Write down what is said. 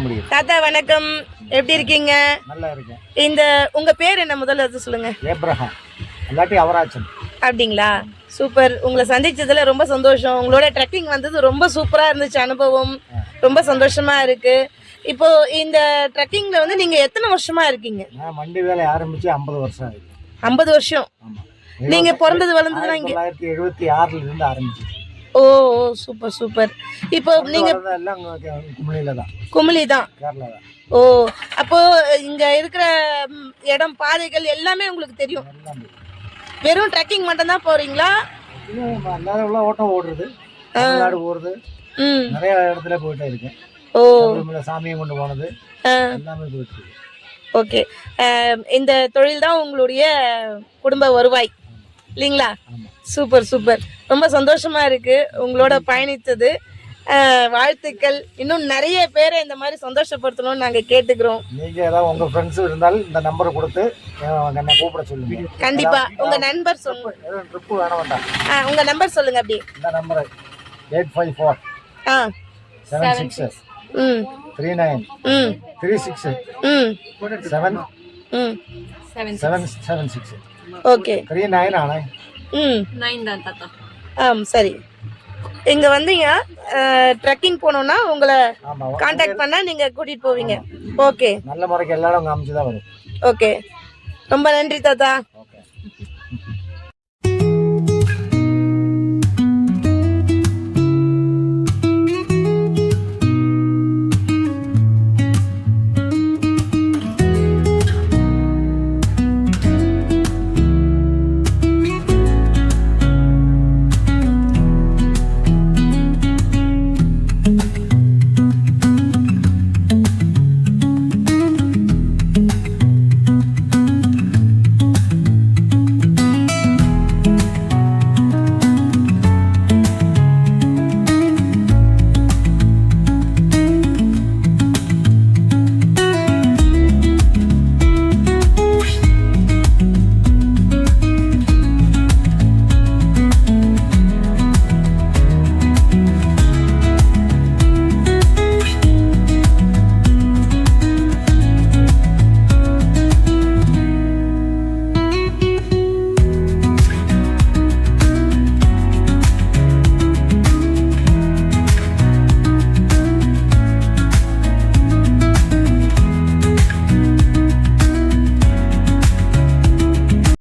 முடியும். தாத்தா வணக்கம், எப்படி இருக்கீங்க? நல்லா இருக்கேன். இந்த உங்க பேர் என்ன முதல்ல அது சொல்லுங்க. ஏப்ரஹாம் இல்லாட்டி அவராஜன். அப்படிங்களா? சூப்பர். உங்களை சந்திச்சதுல ரொம்ப சந்தோஷம். உங்களோட ட்ரெக்கிங் வந்தது ரொம்ப சூப்பரா இருந்துச்சு. அனுபவம் ரொம்ப சந்தோஷமா இருக்கு. இப்போ இந்த ட்ரெக்கிங்ல வந்து நீங்க எத்தனை வருஷமா இருக்கீங்க? நான் மண்டி வேலை ஆரம்பிச்சு 50 வருஷம் ஆகுது. 50 வருஷம். ஆமா. நீங்க பிறந்தது வளர்ந்ததுலாம் இங்க? 1976 இருந்து ஆரம்பிச்சு. ஓ ஓ, சூப்பர் சூப்பர். இப்போ நீங்க எல்லாம் குமிழில தான், குமிளி தான். கேரளா தான். ஓ, அப்போ இங்க இருக்கிற இடம், பாதைகள் எல்லாமே உங்களுக்கு தெரியும்? எல்லாம் வெறும் ட்ரெக்கிங் மட்டும் தான் போறீங்களா? எல்லாரும் உள்ள ஓட்டம் ஓடுறது, தமிழ்நாடு போறது, நிறைய இடத்துல போயிட்டே இருக்கேன். ஓ, சாமியை கொண்டு போனது எல்லாமே போயிட்டு இருக்கு. ஓகே. இந்த தொழில் தான் உங்களுடைய குடும்ப வருவாய் இல்லைங்களா? Super super. ரொம்ப சந்தோஷமா இருக்கு உங்களோட பயணித்தது. வாழ்த்துக்கள். இன்னும் நிறைய பேரை இந்த மாதிரி சந்தோஷப்படுத்தணும்னு நாங்கள் கேட்டுக்கிறோம். நீங்க ஏதாவது உங்க ஃப்ரெண்ட்ஸ் இருந்தால் இந்த நம்பரை கொடுத்து என்ன கூப்பிட சொல்லுங்க. கண்டிப்பா. உங்க நம்பர் சொல்லுங்க. ட்ரிப் வேணாம் வேண்டாம், உங்க நம்பர் சொல்லுங்க. அப்படியே இந்த நம்பர் 854 76 39 36 7 776. ஓகே. 39 ஆனா 9 தான் தாத்தா. சரி. இங்க வந்தீங்க ட்ரெக்கிங் போனோம்னா உங்களை கான்டாக்ட் பண்ணா நீங்க கூட்டிட்டு போவீங்க. ஓகே. நல்ல முறைக்கு எல்லாரும் அங்க அமைச்சுதான் வரும். ஓகே. ரொம்ப நன்றி தாத்தா.